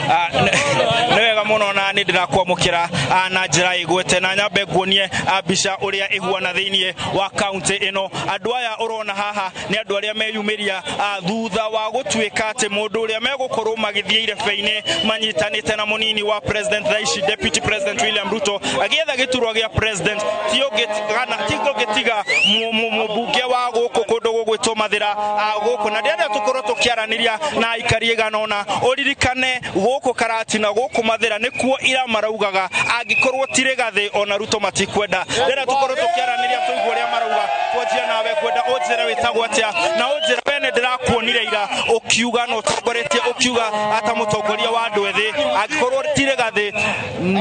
Nĩwega mũno na nĩ ndĩrakwamũkĩra na njĩra ĩgwete na nyambe nguonie mbica ũrĩa ĩhuana thĩinĩ wa kaunti ĩno. Andũ aya ũrona haha nĩ andũ arĩa meyumĩria thutha wa gũtuĩka atĩ mũndũ ũrĩa megũkorwo magĩthiĩ irebe-inĩ manyitanĩte na mũnini wa president thaici Deputy President William Ruto agĩetha gĩturwa gĩa president tigo gĩtiga mũmbunge wa gũkũ kũndũ gũgwĩtwo Mathira gũkũ na rĩrĩa tũkorwo tũkĩaranĩria na Aikari ĩgana ũna ũririkane gũkũ Karatina gũkũ Mathira nĩkuo ira maraugaga angĩkorwo tirĩgathĩ ona Ruto matikwenda rĩrĩa tũkorwo tũkĩaranĩria tũigua ũrĩa marauga twanjia nawe kwenda ũnjĩre wĩtagwo atĩa na ũnjĩre wene ndĩrakuonire ira ũkiuga no ũtongoretie ũkiuga ata mũtongoria wa andũ ethĩ angĩkorwo tirĩgathĩ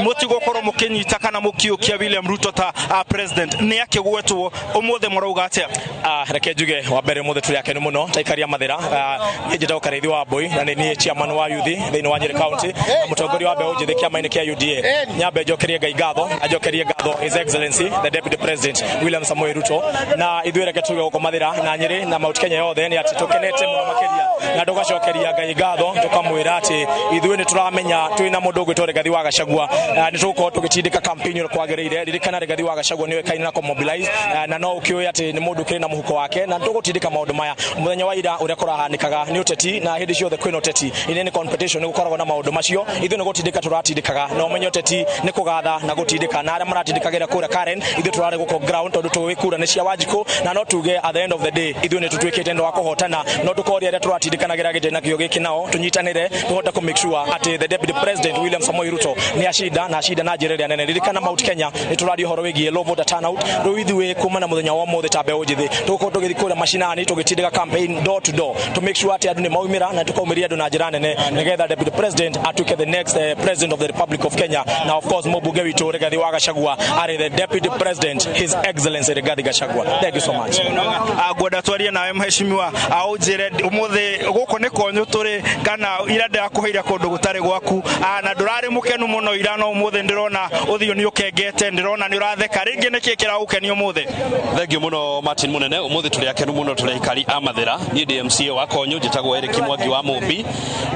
mũtigũkorwo mũkĩnyita kana mũkiũkia William Ruto ta president nĩ akĩgwetwo ũmũthĩ mũrauga atĩa? Reke njuge wa mbere mũthĩ tũrĩ akenu mũno ta Aikari a Mathira nĩ njĩtagwo Karĩithi wa Mbũi na nĩ chairman wa youth thĩinĩ wa Nyeri County na mũtongoria wa mbeũ njĩthĩ kĩama-inĩ kĩa UDA nyambe njokerie Ngai ngatho ajokerie ngatho His Excellency the Deputy President William Samoei Ruto na ithuĩ reke tuge gũkũ Mathira na Nyeri na Mount Kenya yothe nĩ atĩ tũkenete mũno makĩria na tũgacokeria Ngai ngatho tũkamwĩra atĩ ithuĩ nĩ tũramenya twĩna mũndũ ũgwĩtwo Rigathi wa Gachagua nĩ tũgũkorwo tũgĩtindĩka campaign ĩrĩa kwagĩrĩire ririkana Rigathi wa Gachagua nĩ oĩkaine na kũmobilize na no ũkĩoĩ atĩ nĩ mũndũ kĩrĩ na mũhuko wake na tũgũtindĩka maũndũ maya mũthenya wa ira ũrĩa kũrahanĩkaga nĩ ũteti na hĩndĩ ciothe kwĩna ũteti inene competition nĩ gũkoragwo na maũndũ macio ithuĩ nĩ gũtindĩka tũratindĩkaga na ũmenye ũteti nĩ kũgatha na gũtindĩka na arĩa maratindĩkagĩra kũrĩa Karen ithuĩ tũrarĩ gũkũ ground tondũ tũĩ kura nĩ cia Wanjikũ na no tuge at the end of the day ithuĩ nĩ tũtuĩkĩte ndwa kũhotana no tũkoria arĩa tũratindĩkanagĩra gĩtĩ na kĩo gĩkĩ nao tũnyitanĩre tũhote kũ make sure atĩ the Deputy President William Samoei Ruto nĩ acinda na acinda na njĩra ĩrĩa nene ririkana Mount Kenya nĩ tũraria ũhoro wĩgiĩ low voter turnout rĩu ithuĩ kuma na mũthenya wa ũmũthĩ ta mbeũ njĩthĩ tũgũkorwo tũgĩthiĩ kũrĩa macinani tũgĩtindĩka campaign door to door to make sure atĩ andũ nĩ maumĩra na tũkaumĩria andũ na njĩra nene nĩgetha Deputy President atuĩke the next President of the Republic of Kenya na of course mũmbunge witũ Rigathi wa Gachagua arĩ the Deputy President His Excellency Rigathi Gachagua. Thank you so much. Ngwenda twarie nawe mheshimiwa ũnjĩre ũmũthĩ gũkũ nĩ konyo tũrĩ kana ira ndakũheire kũndũ gũtarĩ gwaku na ndũrarĩ mũkenu mũno ira no ũmũthĩ ndĩrona ũthiũ nĩ ũkengete ndĩrona nĩ ũratheka rĩngĩ nĩkĩ kĩragũkenia ũmũthĩ? Thank you mũno Martin Mũnene ũmũthĩ tũrĩ akenu mũno tũrĩ Aikari a Mathira niĩ ndĩ MCA wa Konyo njĩtagwo Eric Mwangi wa Mũmbi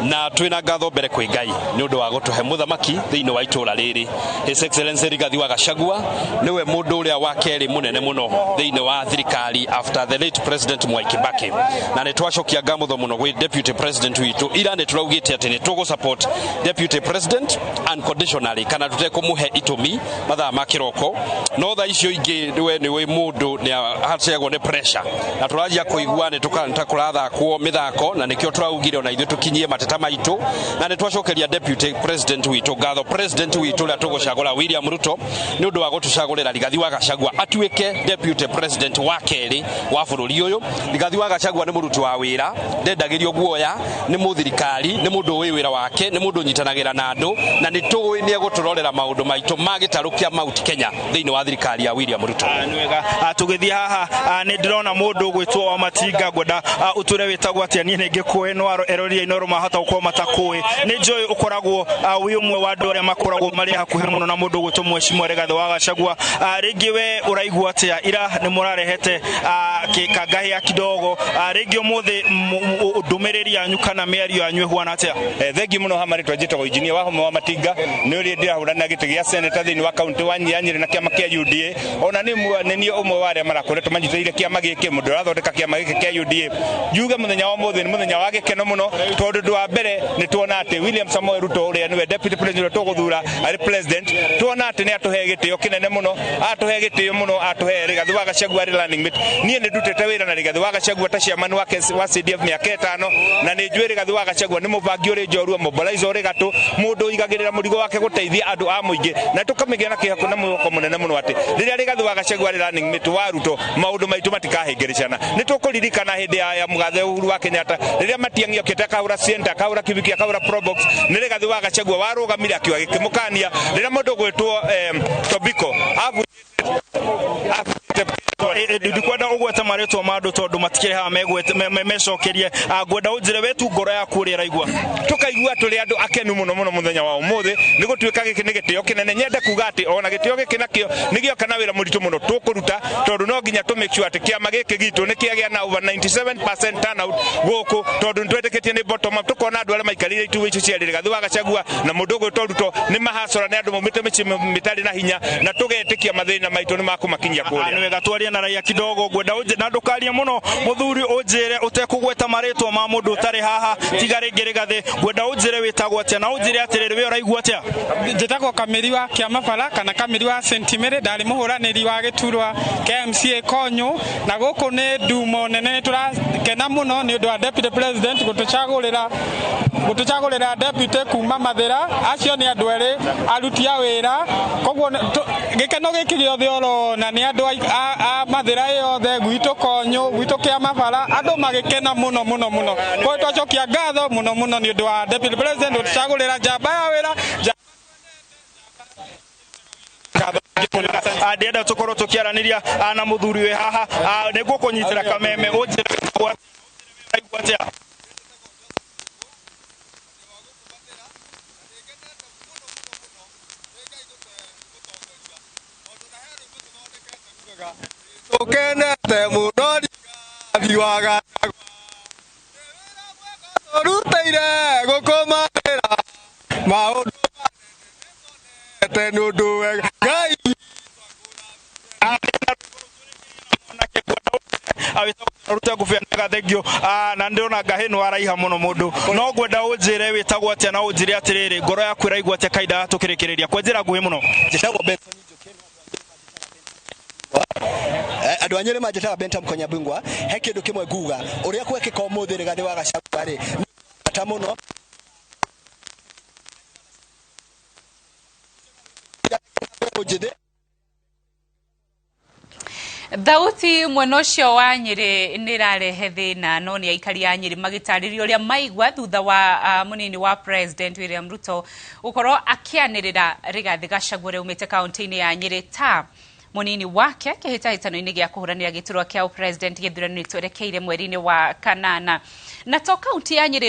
na twĩna ngatho mbere kwĩ Ngai nĩ ũndũ wa gũtũhe mũthamaki thĩinĩ wa itũũra rĩrĩ His Excellency Rigathi wa Gachagua nĩwe mũndũ ũrĩa wa kerĩ mũnene mũno thĩinĩ wa thirikari after the late President Mwai Kibaki na nĩ twacokia ngatho mũno gwĩ Deputy President witũ ira nĩ tũraugĩte atĩ nĩ tũgũ support Deputy President unconditionally kana tũtekũmũhe itũmi mathaa ma kĩroko no thaa icio ingĩ nĩwe mũndũ nĩ ahategwo nĩ pressure na tũranjia kũigua nĩ tũkũrathakwo mĩthako na nĩkĩo tũraugire ona ithuĩ tũkinyie mateta maitũ na nĩ twacokeria Deputy President witũ ngatho President witũ ũrĩa tũgũcagũra William Ruto nĩ ũndũ wa gũtũcagũrĩra Rigathi wa Gachagua atuĩke Deputy President wa kerĩ wa bũrũri ũyũ. Rigathi wa Gachagua nĩ mũruti wa wĩra ndendagĩrio guoya nĩ mũthirikari nĩ mũndũ ũĩ wĩra wake nĩ mũndũ ũnyitanagĩra na andũ na nĩ tũĩ nĩ egũtũrorera maũndũ maitũ ma gĩtarũ kĩa Mount Kenya thĩinĩ wa thirikari ya William Ruto. Nwega tũgĩthiĩ haha nĩ ndĩrona mũndũ ũgwĩtwo wa Matinga ngwenda ũtũre wĩtagwo atĩa niĩ nĩ ngĩkũĩ no eroria-inĩ ũrũ mahota gũkorwo matakũĩ nĩ njũĩ ũkoragwo wĩ ũmwe wa andũ arĩa makoragwo marĩ hakuhĩ mũno na mũndũ ũgwĩtwo Mheshimiwa Rigathi wa Gachagua rĩngĩ we ũraigua atĩa ira nĩ mũrarehete kangahĩa kidogo rĩngĩ ũmũthĩ ndũmĩrĩri yanyu kana mĩario yanyu ĩhuana atĩa? Thengi mũno hamarĩtwa njĩtagwo injinia wa Homa wa Matinga nĩ ũrĩa ndĩrahũrana gĩtĩ gĩa seneta thĩinĩ wa kaunti wa Nyeri na kĩama kĩa UDA ona nĩ niĩ ũmwe wa arĩa marakoretwo manyitĩrĩire kĩama gĩkĩ mũndũ ũrathondeka kĩama gĩkĩ kĩa UDA njuge mũthenya wa ũmũthĩ nĩ mũthenya wa gĩkeno mũno tondũ ũndũ wa mbere nĩ tuona atĩ William Samoei Ruto ũrĩa nĩwe Deputy President ũrĩa tũgũthura arĩ President tuona atĩ nĩ atũhe gĩtĩo kĩnene mũno atũhe gĩtĩo mũno atũhe Rigathi wa Gachagua arĩ running mate niĩ nĩ ndutĩte wĩra na Rigathi wa Gachagua ta chairman wa CDF mĩaka 5 na nĩ njũĩ Rigathi wa Gachagua nĩ mũbangi ũrĩ njorua mobilize ũrĩ gatũ mũndũ ũigagĩrĩra mũrigo wake gũteithia andũ a mũingĩ na tũkamĩgĩa na kĩhako na mwĩhoko mũnene mũno atĩ rĩrĩa Rigathi wa Gachagua arĩ running mate wa Ruto maũndũ maitũ matikahĩngĩrĩcana nĩ tũkũririkana hĩndĩ ya mũgathe Uhuru wa Kenyatta rĩrĩa Matiang'i okĩte akahũra center akahũra Kibiki akahũra Probox nĩ Rigathi wa Gachagua warũgamire akiuga gĩkĩmũkania rĩrĩa mũndũ ũgwĩtwo Tobiko ndikwenda ugwete maritwa mandu tondu matikire ha mecokerie ngwenda unjire wetu ngoro yaku uri raigua tukaigua tuli andu akenu muno muno muthenya wa umuthi ni gutuika giki ni gitio kinene nyende kuga ati ona gitio giki nakio nigio kana wira muritu muno tukuruta tondu no nginya to make sure ati kiama giki gitu ni kiagia na over 97% turnout guku tondu ntwetikitie ni bottom up tukona andu aria maikarire itu ici ciarire gathu wagacagua na mundu ugu to Ruto ni mahacora ni andu maumite mici mitari na hinya na tugetikia mathina maitu ni makumakinyia kuria ni wega twaria na raia kidogo ngwenda na ndukaria muno muthuri unjire utekugweta maritwa ma mundu utari haha tiga ringi gathe ngwenda unjire witagwo atia na unjire atiriri we uraigua atia njitagwo Kamiri wa Kiamabara kana Kamiri wa Sentimere ndari muhuraniri wa giturwa KMCA Konyo na guku ni ndumo nene turakena muno ni undu wa deputy president gutuchagurira deputy kuma Mathira acio ni andu eri aruti a wira koguo gikeno giki giothe orona ni andu a Mathira yothe gwitu Konyo gwitu Kiamabara andu magikena muno muno muno ko twacokia ngatho muno muno ni undu wa deputy president gutuchagurira njamba ya wira ndienda tukorwo tukiaraniria na muthuri we haha niguo kunyitira kameme unjire atia ukenete muno thiwaga ruteire gukumarira maundu ete nundu wega ngai ruta gufia gathegio na ndirona ngahino araiha muno mundu no ngwenda unjire witagwo atia na unjire atiriri ngoro yaku iraigua atia kaida tukirikireria kwa njira nguhi muno njitagwo Benson andu anyere manjetaga Bentam Konyabungwa he kindu kimwe nguga uria kwekika umuthi rigathi wa gacagua ri ata muno Thauti mwena ucio wa Nyeri ni rarehe thina no ni aikari a Nyeri magitaririo ria maigwa thutha wa munini wa president William Ruto ukorwo akianirira rigathi gacagure umite kaunti-ini ya Nyeri ta munini wake kihitahitano-ini gia kuhuranira giturwa kia president githurano twerekeire mweri-ini wa kanana na to kaunti ya Nyeri